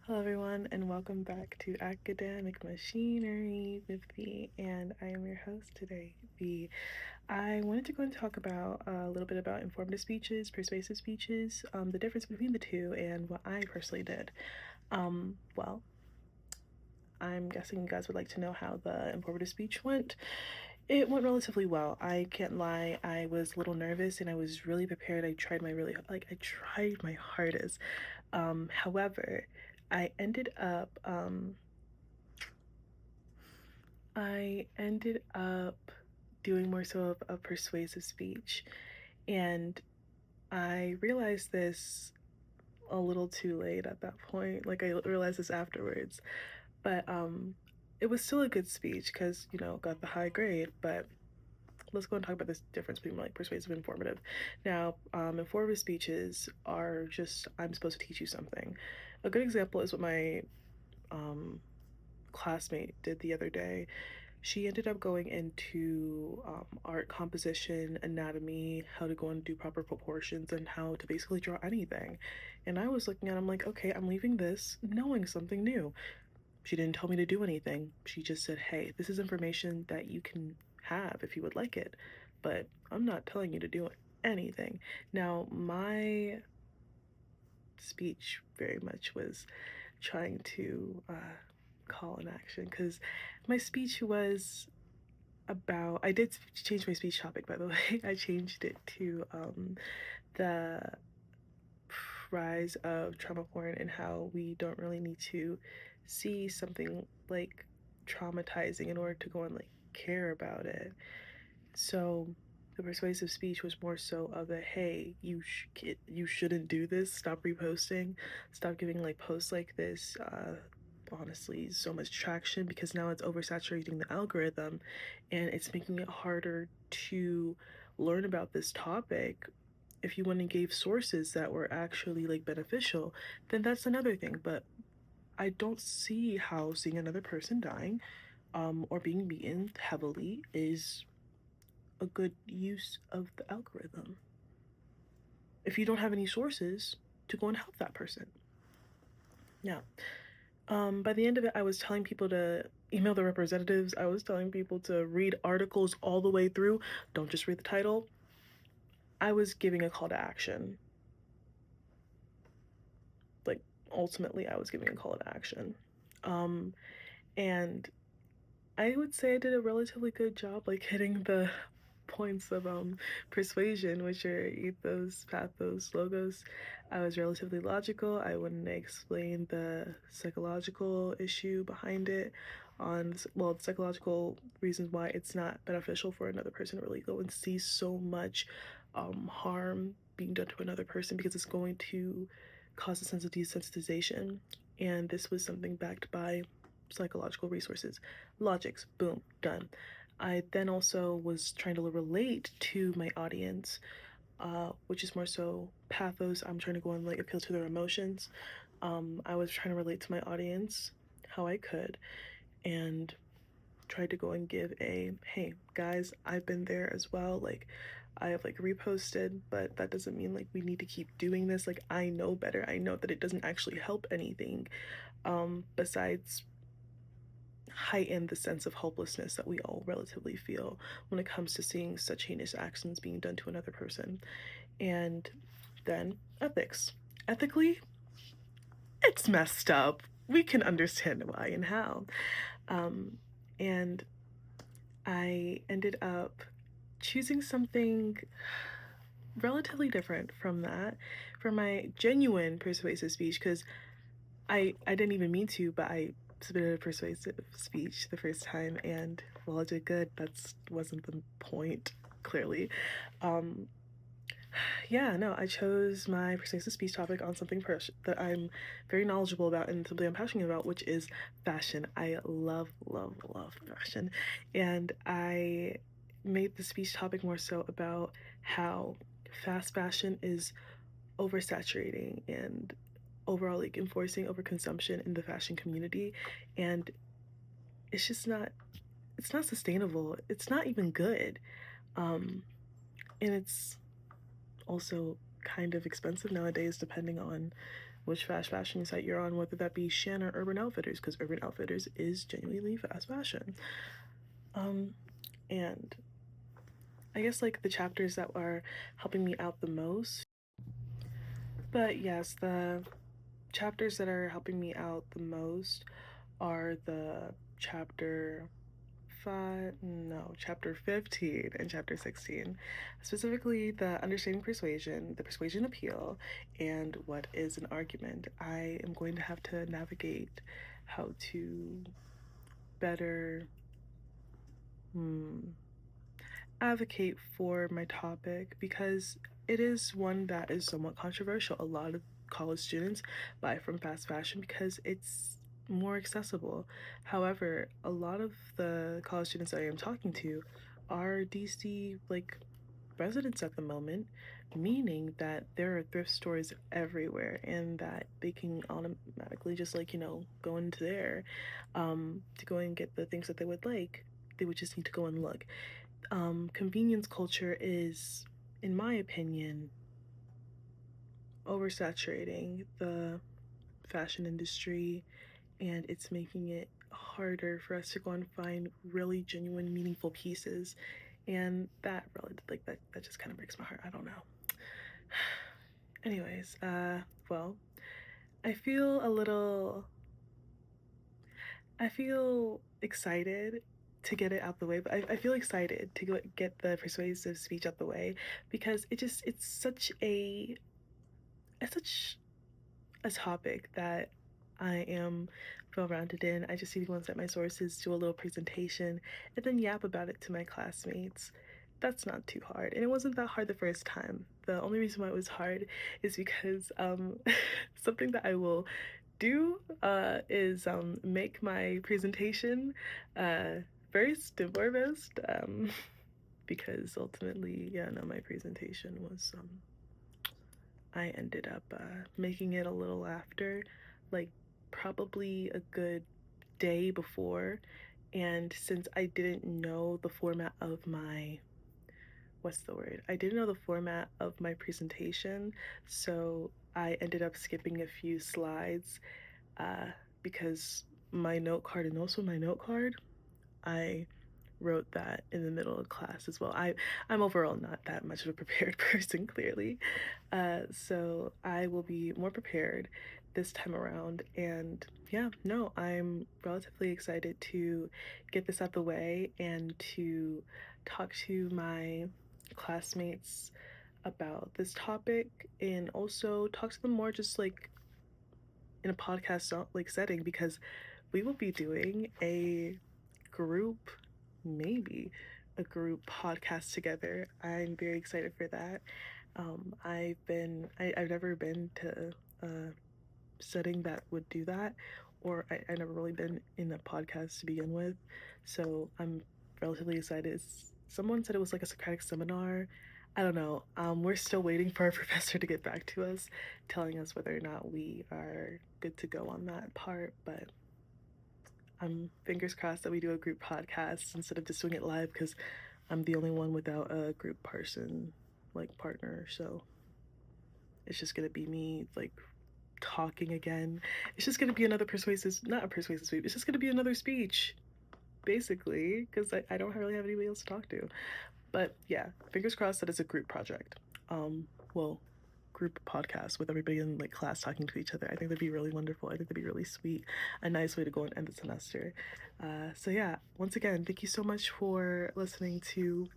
Hello, everyone, and welcome back to Academic Machinery with V. And I am your host today, V. I wanted to go and talk about a little bit about informative speeches, persuasive speeches, the difference between the two, and what I personally did. Well, I'm guessing you guys would like to know how the informative speech went. It went relatively well. I can't lie. I was a little nervous and I was really prepared. I tried my hardest. However, I ended up doing more so of a persuasive speech, and I realized this a little too late at that point. Like, I realized this afterwards, but it was still a good speech because, got the high grade. But let's go and talk about this difference between like persuasive and informative. Now, informative speeches are just, I'm supposed to teach you something. A good example is what my um classmate did the other day. She ended up going into art composition, anatomy, how to go and do proper proportions, and how to basically draw anything. And I was looking at him like, okay, I'm leaving this knowing something new. She didn't tell me to do anything. She just said, hey, this is information that you can have if you would like it, but I'm not telling you to do anything. Now, my speech very much was trying to call an action because my speech was about, I did change my speech topic, by the way. I changed it to the rise of trauma porn and how we don't really need to see something like traumatizing in order to go and like care about it. So the persuasive speech was more so of a, hey, you shouldn't do this. Stop reposting. Stop giving like posts like this. Honestly, so much traction because now it's oversaturating the algorithm, and it's making it harder to learn about this topic. If you want to give sources that were actually like beneficial, then that's another thing. But I don't see how seeing another person dying, or being beaten heavily is a good use of the algorithm if you don't have any sources to go and help that person. Now, by the end of it, I was telling people to email the representatives. I was telling people to read articles all the way through. Don't just read the title. I was giving a call to action. Like, ultimately, I was giving a call to action. And I would say I did a relatively good job, like hitting the points of persuasion, which are ethos, pathos, logos. I was relatively logical. I wouldn't explain the psychological issue behind it on, well, the psychological reasons why it's not beneficial for another person to really go and see so much harm being done to another person, because it's going to cause a sense of desensitization. And this was something backed by psychological resources. Logics, boom, done. I then also was trying to relate to my audience, which is more so pathos. I'm trying to go and like appeal to their emotions. I was trying to relate to my audience how I could, and tried to go and give a, hey guys, I've been there as well. Like, I have like reposted, but that doesn't mean like we need to keep doing this. Like, I know better. I know that it doesn't actually help anything, besides heighten the sense of hopelessness that we all relatively feel when it comes to seeing such heinous actions being done to another person. And then ethics. Ethically, it's messed up. We can understand why and how. And I ended up choosing something relatively different from that for my genuine persuasive speech, because I didn't even mean to, but I submitted a persuasive speech the first time, and well, I did good. That's wasn't the point, clearly. Um, yeah, no, I chose my persuasive speech topic on something that I'm very knowledgeable about and something I'm passionate about, which is fashion. I love, love, love fashion, and I made the speech topic more so about how fast fashion is oversaturating and overall like enforcing overconsumption in the fashion community, and it's just not, it's not sustainable, it's not even good, and it's also kind of expensive nowadays depending on which fast fashion site you're on, whether that be Shan or Urban Outfitters, because Urban Outfitters is genuinely fast fashion. And I guess like the chapters that are helping me out the most. But yes, the chapters that are helping me out the most are the chapter 15 and chapter 16. Specifically, the understanding persuasion, the persuasion appeal, and what is an argument. I am going to have to navigate how to better advocate for my topic because it is one that is somewhat controversial. A lot of college students buy from fast fashion because it's more accessible. However, a lot of the college students I am talking to are DC residents at the moment, meaning that there are thrift stores everywhere and that they can automatically just go into there to go and get the things that they would like. They would just need to go and look. Convenience culture is, in my opinion, oversaturating the fashion industry, and it's making it harder for us to go and find really genuine, meaningful pieces. And that really, that just kind of breaks my heart. I don't know. Anyways, well, I feel a little, I feel excited to get it out the way, but I feel excited to get the persuasive speech out the way because it's such a topic that I am well rounded in. I just need to go and set my sources, do a little presentation, and then yap about it to my classmates. That's not too hard. And it wasn't that hard the first time. The only reason why it was hard is because something that I will do is make my presentation first and foremost because ultimately, yeah, no, my presentation was I ended up making it a little after, like probably a good day before. And since I didn't know the format of my, what's the word? I didn't know the format of my presentation, so I ended up skipping a few slides uh, because my note card and also my note card, I wrote that in the middle of class as well. I'm overall not that much of a prepared person, clearly. So I will be more prepared this time around. And yeah, no, I'm relatively excited to get this out the way and to talk to my classmates about this topic and also talk to them more just like in a podcast setting because we will be doing a group, maybe a group podcast together. I'm very excited for that. I've never been to a setting that would do that, or I never really been in a podcast to begin with, so I'm relatively excited. Someone said it was like a Socratic seminar. I don't know. We're still waiting for our professor to get back to us, telling us whether or not we are good to go on that part, but I'm fingers crossed that we do a group podcast instead of just doing it live because I'm the only one without a group person, like partner. So it's just gonna be me like talking again. It's just gonna be another not a persuasive speech. It's just gonna be another speech, basically, because I don't really have anybody else to talk to. But yeah, fingers crossed that it's a group project. Well, group podcast with everybody in like class talking to each other. I think that'd be really wonderful. I think that'd be really sweet. A nice way to go and end the semester. So yeah, once again, thank you so much for listening to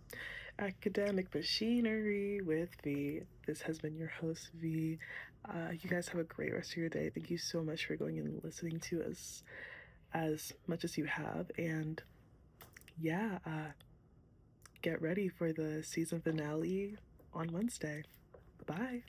Academic Machinery with V. This has been your host, V. You guys have a great rest of your day. Thank you so much for going and listening to us as much as you have. And yeah, get ready for the season finale on Wednesday. Bye.